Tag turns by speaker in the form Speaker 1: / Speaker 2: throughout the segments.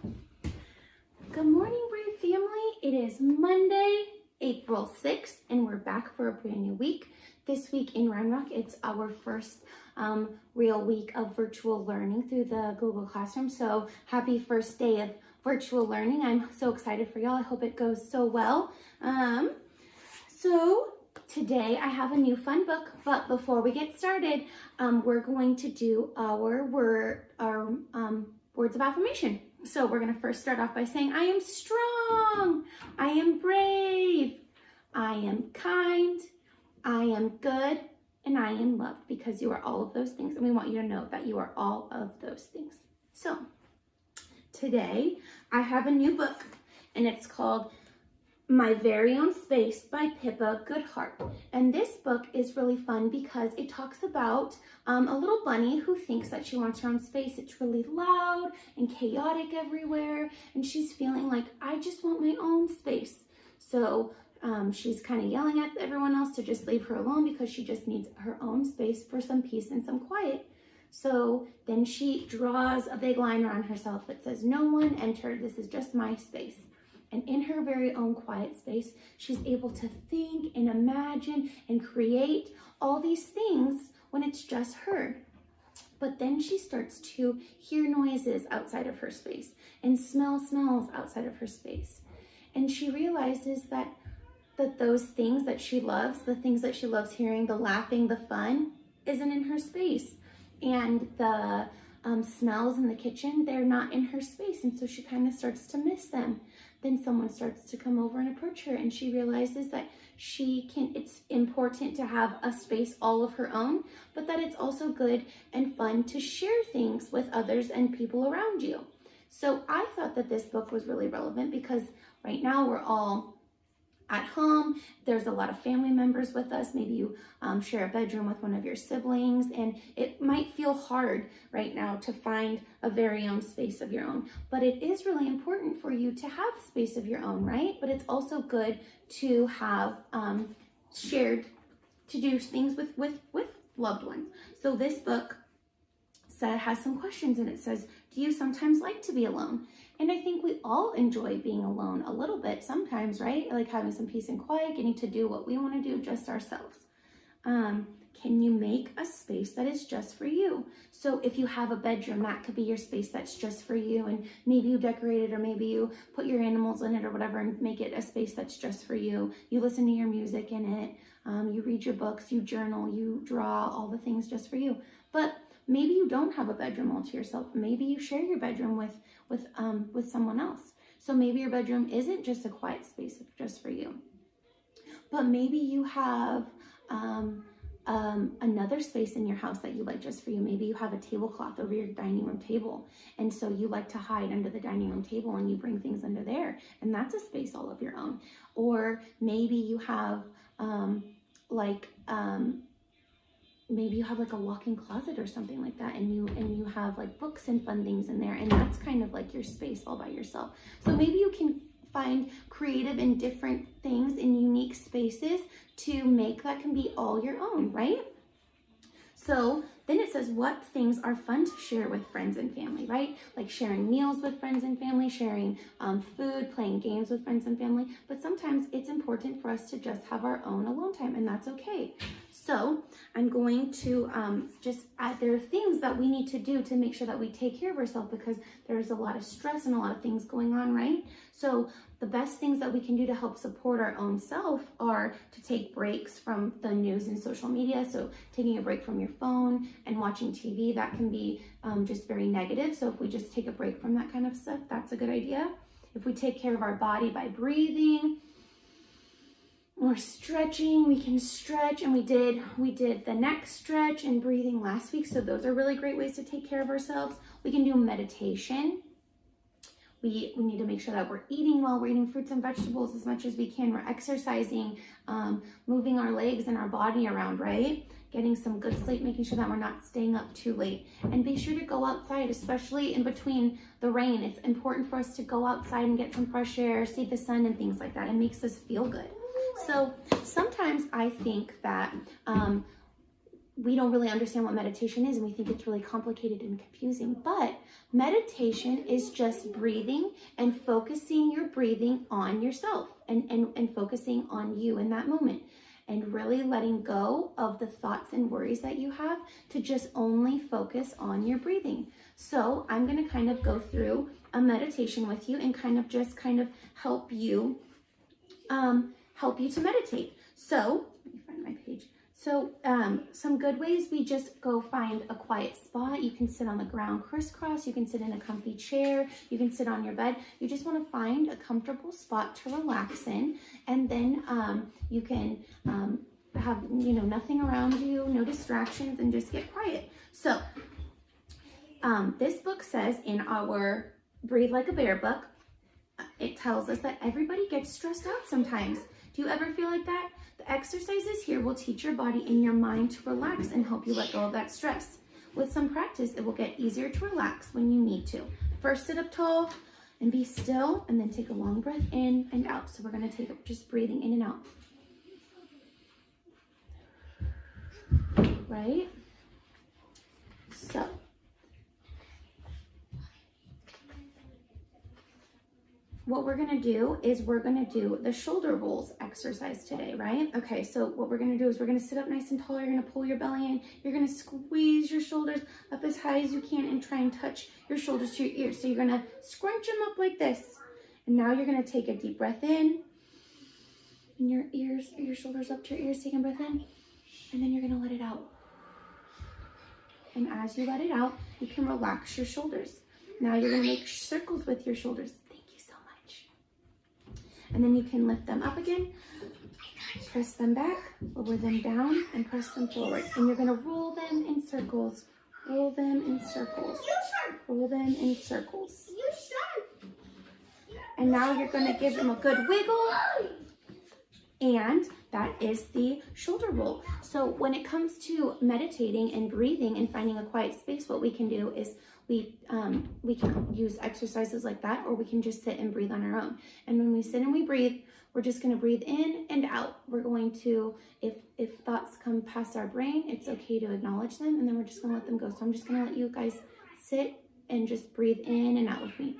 Speaker 1: Good morning, Brave family. It is Monday, April 6th, and we're back for a brand new week. This week in Round Rock, it's our first real week of virtual learning through the Google Classroom. So happy first day of virtual learning. I'm so excited for y'all. I hope it goes so well. So today I have a new fun book, but before we get started, we're going to do our words of affirmation. So we're going to first start off by saying, I am strong, I am brave, I am kind, I am good, and I am loved, because you are all of those things. And we want you to know that you are all of those things. So today I have a new book, and it's called My Very Own Space by Pippa Goodhart. And this book is really fun because it talks about a little bunny who thinks that she wants her own space. It's really loud and chaotic everywhere, and she's feeling like, I just want my own space. So she's kind of yelling at everyone else to just leave her alone because she just needs her own space for some peace and some quiet. So then she draws a big line around herself that says, no one enter, this is just my space. And in her very own quiet space, she's able to think and imagine and create all these things when it's just her. But then she starts to hear noises outside of her space and smell smells outside of her space. And she realizes that those things that she loves, the things that she loves hearing, the laughing, the fun, isn't in her space. And the smells in the kitchen, they're not in her space. And so she kind of starts to miss them. Then someone starts to come over and approach her, and she realizes that it's important to have a space all of her own, but that it's also good and fun to share things with others and people around you. So I thought that this book was really relevant because right now we're all at home. There's a lot of family members with us. Maybe you share a bedroom with one of your siblings, and it might feel hard right now to find a very own space of your own. But it is really important for you to have space of your own, right? But it's also good to have shared, to do things with loved ones. So this book has some questions, and it says, do you sometimes like to be alone? And I think we all enjoy being alone a little bit sometimes, right? Like having some peace and quiet, getting to do what we want to do just ourselves. Can you make a space that is just for you? So if you have a bedroom, that could be your space that's just for you, and maybe you decorate it, or maybe you put your animals in it or whatever and make it a space that's just for you. You listen to your music in it, you read your books, you journal, you draw, all the things just for you. But maybe you don't have a bedroom all to yourself. Maybe you share your bedroom with someone else. So maybe your bedroom isn't just a quiet space just for you. But maybe you have another space in your house that you like just for you. Maybe you have a tablecloth over your dining room table, and so you like to hide under the dining room table and you bring things under there, and that's a space all of your own. Or maybe you have maybe you have like a walk-in closet or something like that, and you have like books and fun things in there, and that's kind of like your space all by yourself. So maybe you can find creative and different things in unique spaces to make that can be all your own, right? So then it says, what things are fun to share with friends and family, right? Like sharing meals with friends and family, sharing food, playing games with friends and family. But sometimes it's important for us to just have our own alone time, and that's okay. So I'm going to just add, there are things that we need to do to make sure that we take care of ourselves, because there's a lot of stress and a lot of things going on, right? So the best things that we can do to help support our own self are to take breaks from the news and social media. So taking a break from your phone and watching TV, that can be just very negative. So if we just take a break from that kind of stuff, that's a good idea. If we take care of our body by breathing or stretching, we can stretch, and we did the neck stretch and breathing last week. So those are really great ways to take care of ourselves. We can do meditation. We need to make sure that we're eating well. We're eating fruits and vegetables as much as we can. We're exercising, moving our legs and our body around, right? Getting some good sleep, making sure that we're not staying up too late. And be sure to go outside, especially in between the rain. It's important for us to go outside and get some fresh air, see the sun and things like that. It makes us feel good. So sometimes I think that we don't really understand what meditation is, and we think it's really complicated and confusing. But meditation is just breathing and focusing your breathing on yourself and focusing on you in that moment, and really letting go of the thoughts and worries that you have to just only focus on your breathing. So I'm going to kind of go through a meditation with you and kind of help you to meditate. So let me find my page. So some good ways, we just go find a quiet spot. You can sit on the ground crisscross. You can sit in a comfy chair. You can sit on your bed. You just want to find a comfortable spot to relax in. And then you can have, nothing around you, no distractions, and just get quiet. So this book says in our Breathe Like a Bear book, it tells us that everybody gets stressed out sometimes. Do you ever feel like that? The exercises here will teach your body and your mind to relax and help you let go of that stress. With some practice, it will get easier to relax when you need to. First, sit up tall and be still, and then take a long breath in and out. So we're going to take up just breathing in and out. Right? So what we're going to do is we're going to do the shoulder rolls exercise today, right? Okay, so what we're going to do is we're going to sit up nice and tall. You're going to pull your belly in. You're going to squeeze your shoulders up as high as you can and try and touch your shoulders to your ears. So you're going to scrunch them up like this. And now you're going to take a deep breath in. And your shoulders up to your ears, take a breath in. And then you're going to let it out. And as you let it out, you can relax your shoulders. Now you're going to make circles with your shoulders. And then you can lift them up again, press them back, lower them down, and press them forward. And you're going to roll them in circles, roll them in circles, roll them in circles. And now you're going to give them a good wiggle. And that is the shoulder roll. So when it comes to meditating and breathing and finding a quiet space, what we can do is we can use exercises like that, or we can just sit and breathe on our own. And when we sit and we breathe, we're just going to breathe in and out. We're going to, if thoughts come past our brain, it's okay to acknowledge them, and then we're just going to let them go. So I'm just going to let you guys sit and just breathe in and out with me.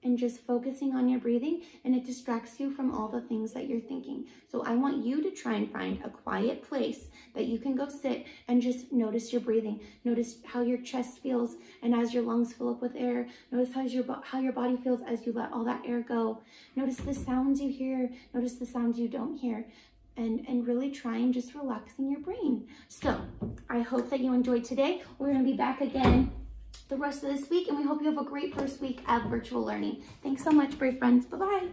Speaker 1: And just focusing on your breathing, and it distracts you from all the things that you're thinking. So I want you to try and find a quiet place that you can go sit and just notice your breathing. Notice how your chest feels, and as your lungs fill up with air, notice how your body feels as you let all that air go. Notice the sounds you hear, notice the sounds you don't hear, and really try and just relaxing your brain. So I hope that you enjoyed today. We're going to be back again the rest of this week, and we hope you have a great first week of virtual learning. Thanks so much, brave friends. Bye-bye.